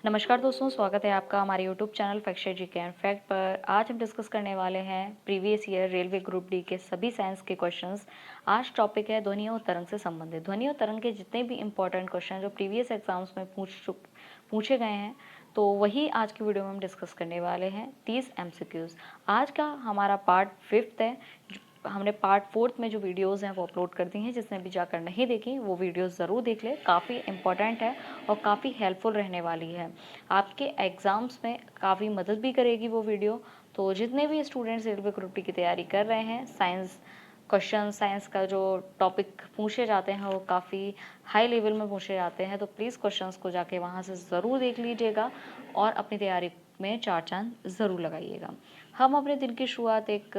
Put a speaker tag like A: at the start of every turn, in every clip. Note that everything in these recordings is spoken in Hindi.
A: नमस्कार दोस्तों, स्वागत है आपका हमारे YouTube channel fact GK and fact पर। आज हम डिस्कस करने वाले हैं previous year railway group D के सभी साइंस के क्वेश्चंस। आज टॉपिक है ध्वनि और तरंग से संबंधित। ध्वनि और तरंग के जितने भी इंपॉर्टेंट क्वेश्चन जो प्रीवियस एग्जाम्स में पूछे गए हैं, तो वही आज की वीडियो में हम डिस्कस करने वाले हैं। 30 एमसीक्यूज। आज का हमारा पार्ट 5 है। हमने पार्ट 4 में जो वीडियोस हैं वो अपलोड कर दी हैं। जिसने भी जाकर नहीं देखी वो वीडियोस ज़रूर देख ले, काफ़ी इंपॉर्टेंट है और काफ़ी हेल्पफुल रहने वाली है। आपके एग्ज़ाम्स में काफ़ी मदद भी करेगी वो वीडियो। तो जितने भी स्टूडेंट्स रेलवे ग्रुप डी की तैयारी कर रहे हैं, साइंस का जो टॉपिक पूछे जाते हैं वो काफ़ी हाई लेवल में पूछे जाते हैं, तो प्लीज़ क्वेश्चंस को जाके वहाँ से ज़रूर देख लीजिएगा और अपनी तैयारी में 4 चांद ज़रूर लगाइएगा। हम अपने दिन की शुरुआत एक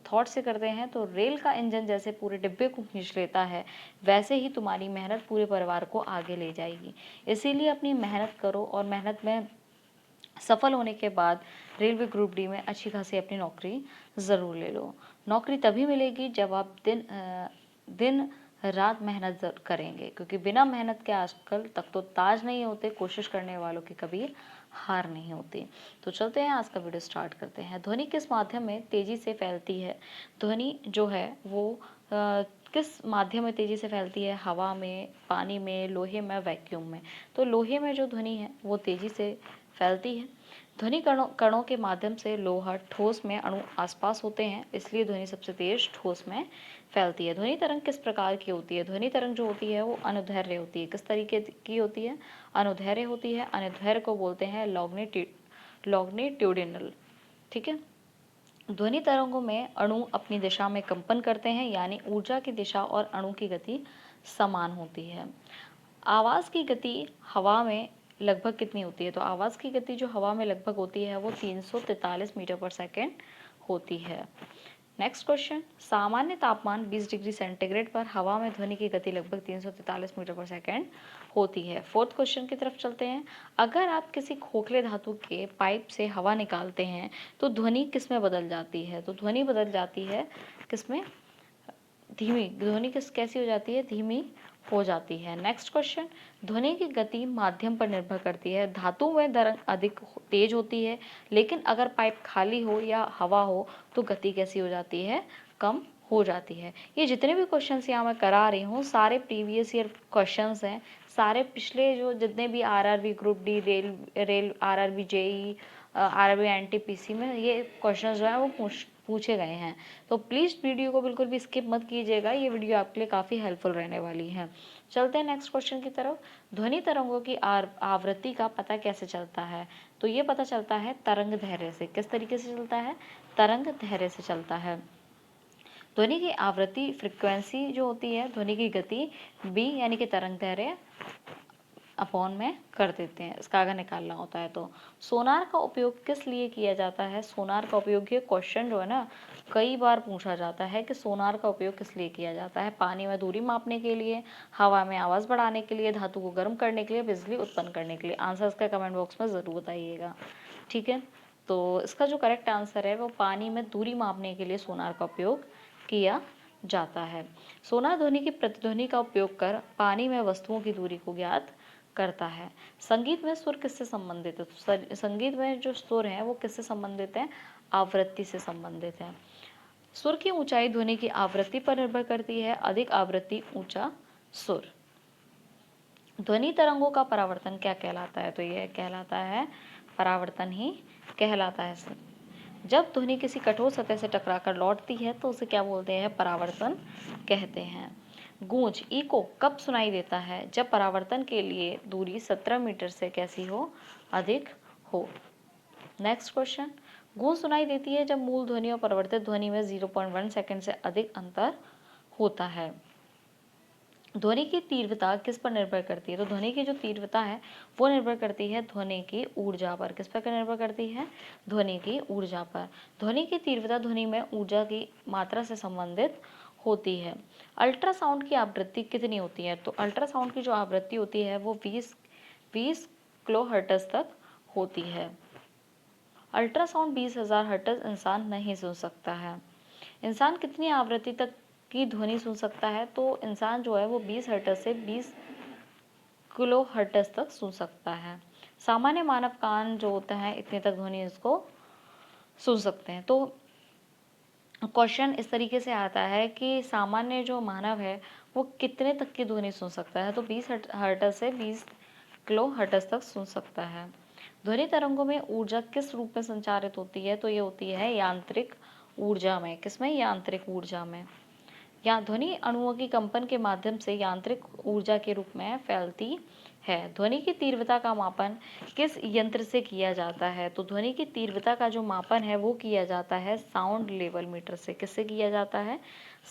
A: थॉट से करते हैं। तो रेल का इंजन जैसे पूरे डिब्बे को खींच लेता है, वैसे ही तुम्हारी मेहनत पूरे परिवार को आगे ले जाएगी। इसीलिए अपनी मेहनत करो और मेहनत में सफल होने के बाद रेलवे ग्रुप डी में अच्छी खासी अपनी नौकरी ज़रूर ले लो। नौकरी तभी मिलेगी जब आप दिन रात मेहनत करेंगे, क्योंकि बिना मेहनत के आजकल तक तो ताज नहीं होते, कोशिश करने वालों की कभी हार नहीं होती। तो चलते हैं, आज का वीडियो स्टार्ट करते हैं। ध्वनि किस माध्यम में तेजी से फैलती है? ध्वनि जो है वो किस माध्यम में तेजी से फैलती है? हवा में, पानी में, लोहे में, वैक्यूम में। तो लोहे में जो ध्वनि है वो तेजी से फैलती है। ध्वनि कणों के माध्यम से लोहा ठोस में अणु आसपास होते हैं, इसलिए ध्वनि सबसे तेज ठोस में फैलती है। ध्वनि तरंग किस प्रकार की होती है? ध्वनि तरंग जो होती है वो अनुदैर्घ्य होती है। किस तरीके की होती है? अनुदैर्घ्य होती है। अनुदैर्घ्य को बोलते हैं लॉन्गिट्यूडिनल। ठीक है। ध्वनि तरंगों में अणु अपनी दिशा में कंपन करते हैं, यानी ऊर्जा की दिशा और अणु की गति समान होती है। आवाज़ की गति हवा में लगभग कितनी होती है? तो आवाज़ की गति जो हवा में लगभग होती है वो 343 मीटर पर सेकेंड होती है। नेक्स्ट क्वेश्चन, सामान्य तापमान 20 डिग्री सेंटीग्रेड पर हवा में ध्वनि की गति लगभग 343 मीटर पर सेकेंड होती है। फोर्थ क्वेश्चन की तरफ चलते हैं। अगर आप किसी खोखले धातु के पाइप से हवा निकालते हैं तो ध्वनि किस में बदल जाती है? तो ध्वनि बदल जाती है किसमें? धीमी। ध्वनि कैसी हो जाती है? धीमी हो जाती है। नेक्स्ट क्वेश्चन, ध्वनि की गति माध्यम पर निर्भर करती है। धातु में तरंग अधिक तेज होती है, लेकिन अगर पाइप खाली हो या हवा हो तो गति कैसी हो जाती है? कम हो जाती है। ये जितने भी क्वेश्चंस यहाँ मैं करा रही हूँ सारे प्रीवियस ईयर क्वेश्चंस हैं। सारे पिछले जो जितने भी RRB group D, rail RRB JE, RRB NTPC में ये क्वेश्चंस जो है वो पूछे गए हैं। तो प्लीज़ वीडियो को बिल्कुल भी स्किप मत कीजिएगा, ये वीडियो आपके लिए काफ़ी हेल्पफुल रहने वाली है। चलते हैं नेक्स्ट क्वेश्चन की तरफ। ध्वनि तरंगों की आवृत्ति का पता कैसे चलता है? तो ये पता चलता है तरंग धैर्य से। किस तरीके से चलता है? तरंग धैर्य से चलता है। ध्वनि की आवृत्ति फ्रिक्वेंसी जो होती है, ध्वनि की गति बी यानी कि तरंग दैर्घ्य अपॉन में कर देते हैं, इसका अगर निकालना होता है तो। सोनार का उपयोग किस लिए किया जाता है? सोनार का उपयोग, ये क्वेश्चन जो है ना कई बार पूछा जाता है कि सोनार का उपयोग किस लिए किया जाता है? पानी में दूरी मापने के लिए, हवा में आवाज़ बढ़ाने के लिए, धातु को गर्म करने के लिए, बिजली उत्पन्न करने के लिए। आंसर इसका कमेंट बॉक्स में ज़रूर बताइएगा। ठीक है। तो इसका जो करेक्ट आंसर है वो पानी में दूरी मापने के लिए सोनार का उपयोग किया जाता है। सोनार ध्वनि की प्रतिध्वनि का उपयोग कर पानी में वस्तुओं की दूरी को ज्ञात करता है। संगीत में सुर किससे संबंधित है? तो संगीत में जो सुर है वो किससे संबंधित है? आवृत्ति से संबंधित है। सुर की ऊंचाई ध्वनि की आवृत्ति पर निर्भर करती है। अधिक आवृत्ति ऊंचा सुर। ध्वनि तरंगों का परावर्तन क्या कहलाता है? तो यह कहलाता है, परावर्तन ही कहलाता है। जब ध्वनि किसी कठोर सतह से टकराकर लौटती है तो उसे क्या बोलते हैं? परावर्तन कहते हैं। गूंज इको कब सुनाई देता है? जब परावर्तन के लिए दूरी 17 मीटर से कैसी हो? अधिक हो। नेक्स्ट क्वेश्चन, गूंज सुनाई देती है जब मूल ध्वनि और परिवर्तित ध्वनि में 0.1 सेकंड से अधिक अंतर होता है। ध्वनि की तीव्रता किस पर निर्भर करती है? तो ध्वनि की जो तीव्रता है वो निर्भर करती है ध्वनि की ऊर्जा पर। किस पर निर्भर करती है? ध्वनि की ऊर्जा पर। ध्वनि की तीव्रता ध्वनि में ऊर्जा की मात्रा से संबंधित होती है। अल्ट्रासाउंड की आवृत्ति कितनी होती है? तो अल्ट्रासाउंड की जो आवृत्ति होती है वो 20 किलोहर्ट्ज तक होती है। अल्ट्रासाउंड 20,000 हर्ट्ज इंसान नहीं सुन सकता है। इंसान कितनी आवृत्ति तक की ध्वनि सुन सकता है? तो इंसान जो है वो 20 हर्ट्ज से 20 किलो हर्ट्ज तक सुन सकता है। सामान्य मानव कान जो होता है इतने तक ध्वनि इसको सुन सकते हैं। तो क्वेश्चन इस तरीके से आता है कि सामान्य जो मानव है वो कितने तक की ध्वनि सुन सकता है, तो 20 हर्ट्ज से 20 किलो हर्ट्ज तक सुन सकता है। ध्वनि तरंगों में ऊर्जा किस रूप में संचारित होती है, तो ये होती है यांत्रिक ऊर्जा में। किसमें? यांत्रिक ऊर्जा में। या ध्वनि अणुओं की कंपन के माध्यम से यांत्रिक ऊर्जा के रूप में फैलती है। ध्वनि की तीव्रता का मापन किस यंत्र से किया जाता है, तो ध्वनि की तीव्रता का जो मापन है वो किया जाता है साउंड लेवल मीटर से। किससे किया जाता है?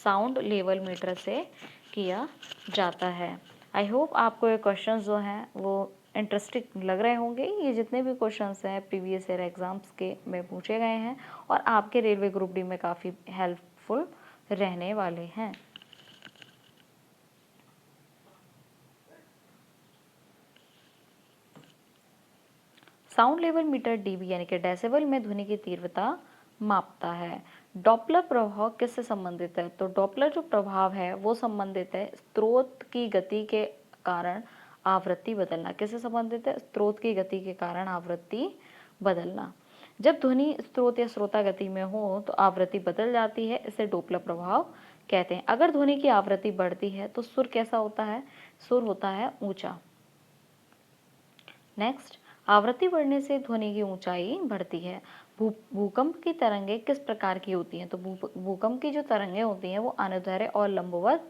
A: साउंड लेवल मीटर से किया जाता है। आई होप आपको ये क्वेश्चन जो हैं वो इंटरेस्टिंग लग रहे होंगे। ये जितने भी क्वेश्चंस हैं प्रीवियस ईयर एग्जाम्स के में पूछे गए हैं और आपके रेलवे ग्रुप डी में काफ़ी हेल्पफुल रहने वाले हैं। साउंड लेवल मीटर डीबी यानी कि डेसिबल में ध्वनि की तीव्रता मापता है। डॉपलर प्रभाव किससे संबंधित है, तो डॉपलर जो प्रभाव है वो संबंधित है स्रोत की गति के कारण आवृत्ति बदलना। किससे संबंधित है? स्रोत की गति के कारण आवृत्ति बदलना। जब ध्वनि स्रोत या श्रोता गति में हो तो आवृत्ति बदल जाती है, इसे डॉपलर प्रभाव कहते हैं। अगर ध्वनि की आवृत्ति बढ़ती है तो सुर कैसा होता है? सुर होता है ऊंचा। नेक्स्ट, आवृत्ति बढ़ने से ध्वनि की ऊंचाई बढ़ती है। भूकंप की तरंगें किस प्रकार की होती हैं, तो भूकंप की जो तरंगें होती हैं वो अनुदैर्ध्य और लंबवत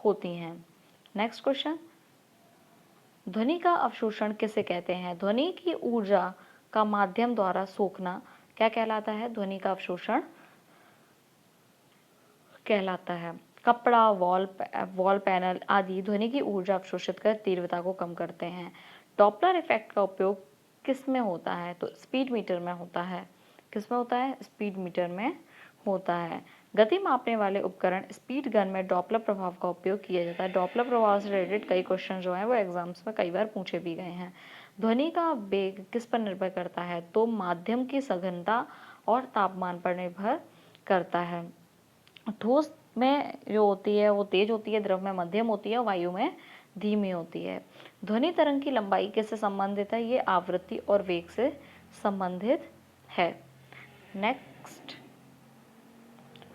A: होती हैं। नेक्स्ट क्वेश्चन, ध्वनि का अवशोषण किसे कहते हैं? ध्वनि की ऊर्जा का माध्यम द्वारा सोखना क्या कहलाता है? ध्वनि का अवशोषण कहलाता है। कपड़ा, वॉल पैनल आदि ध्वनि की ऊर्जा अवशोषित कर तीव्रता को कम करते हैं। डॉपलर इफेक्ट का उपयोग किस में होता है, तो स्पीड मीटर में होता है। किस में होता है? स्पीड मीटर में होता है। गति मापने वाले उपकरण स्पीड गन में डॉपलर प्रभाव का उपयोग किया जाता है। डॉपलर प्रभाव से रिलेटेड कई क्वेश्चन जो हैं वो एग्जाम्स में कई बार पूछे भी गए हैं। ध्वनि का वेग किस पर निर्भर करता है, तो माध्यम की सघनता और तापमान पर निर्भर करता है। ठोस में जो होती है वो तेज होती है, द्रव में मध्यम होती है, वायु में धीमी होती है। ध्वनि तरंग की लंबाई किससे संबंधित है? ये आवृत्ति और वेग से संबंधित है। नेक्स्ट,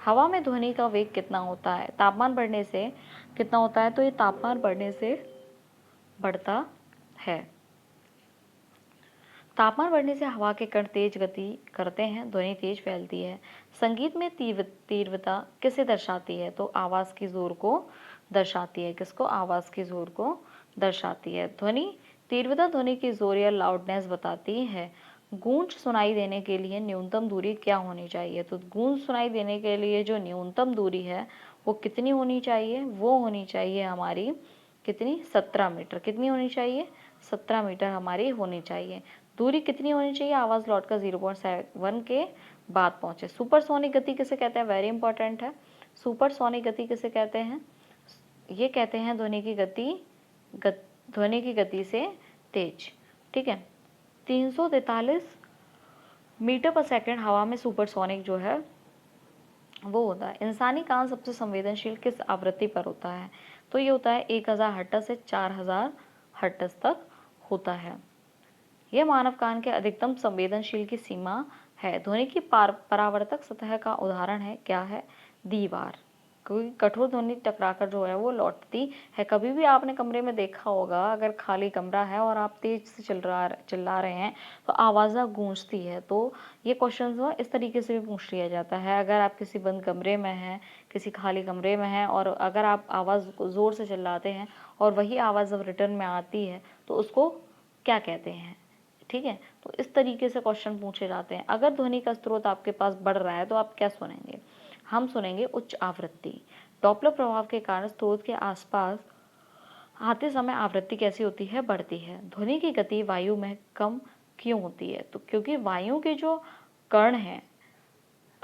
A: हवा में ध्वनि का वेग कितना होता है? तापमान बढ़ने से कितना होता है, तो ये तापमान बढ़ने से बढ़ता है। तापमान बढ़ने से हवा के कण तेज गति करते हैं, ध्वनि तेज फैलती है। संगीत में तीव्रता किसे दर्शाती है, तो आवाज की जोर को दर्शाती है। किसको? आवाज की जोर को दर्शाती है। ध्वनि तीव्रता ध्वनि की जोर या लाउडनेस बताती है। गूंज सुनाई देने के लिए न्यूनतम दूरी क्या होनी चाहिए, तो गूंज सुनाई देने के लिए जो न्यूनतम दूरी है वो कितनी होनी चाहिए? वो होनी चाहिए हमारी कितनी? 17 मीटर। कितनी होनी चाहिए? 17 मीटर हमारी होनी चाहिए। दूरी कितनी होनी चाहिए? आवाज लौटकर 0.7 के बाद पहुंचे। सुपरसोनिक गति किसे कहते हैं? वेरी इंपॉर्टेंट है। सुपरसोनिक गति किसे कहते हैं? ये कहते हैं ध्वनि की गति से तेज। ठीक है, 343 मीटर पर सेकंड हवा में सुपरसोनिक जो है वो होता है। इंसानी कान सबसे संवेदनशील किस आवृत्ति पर होता है, तो ये होता है 1000 हर्ट्ज से 4000 हर्ट्ज तक होता है। यह मानव कान के अधिकतम संवेदनशील की सीमा है। ध्वनि की परावर्तक सतह का उदाहरण है क्या है? दीवार। कोई कठोर ध्वनि टकराकर जो है वो लौटती है। कभी भी आपने कमरे में देखा होगा, अगर खाली कमरा है और आप तेज से चिल्ला रहे हैं तो आवाज़ गूंजती है। तो ये क्वेश्चन जो है इस तरीके से भी पूछ लिया जाता है। अगर आप किसी बंद कमरे में हैं, किसी खाली कमरे में हैं और अगर आप आवाज़ ज़ोर से चिल्लाते हैं और वही आवाज़ जब रिटर्न में आती है तो उसको क्या कहते हैं? ठीक है, तो इस तरीके से क्वेश्चन पूछे जाते हैं। अगर ध्वनि का स्रोत आपके पास बढ़ रहा है तो आप क्या सुनेंगे? हम सुनेंगे उच्च आवृत्ति। डॉपलर प्रभाव के कारण स्रोत के आसपास आते समय आवृत्ति कैसी होती है? बढ़ती है। ध्वनि की गति वायु में कम क्यों होती है, तो क्योंकि वायु के जो कण हैं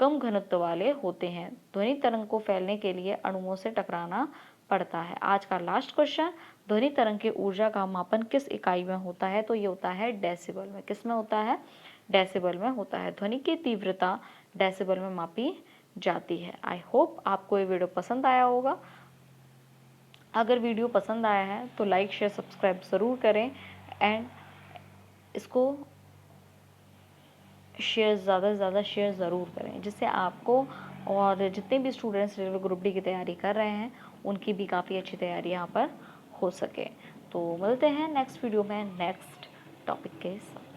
A: कम घनत्व वाले होते हैं। ध्वनि तरंग को फैलने के लिए अणुओं से टकराना पड़ता है। आज का लास्ट क्वेश्चन, ध्वनि तरंग की ऊर्जा का मापन किस इकाई में होता है, तो ये होता है डेसिबल में। किस में होता है? डेसिबल में होता है। ध्वनि की तीव्रता डेसिबल में मापी जाती है। आई होप आपको ये वीडियो पसंद आया होगा। अगर वीडियो पसंद आया है तो लाइक शेयर सब्सक्राइब ज़रूर करें एंड इसको शेयर ज़्यादा से ज़्यादा शेयर ज़रूर करें, जिससे आपको और जितने भी स्टूडेंट्स रेलवे ग्रुप डी की तैयारी कर रहे हैं उनकी भी काफ़ी अच्छी तैयारी यहाँ पर हो सके। तो मिलते हैं नेक्स्ट वीडियो में नेक्स्ट टॉपिक के साथ।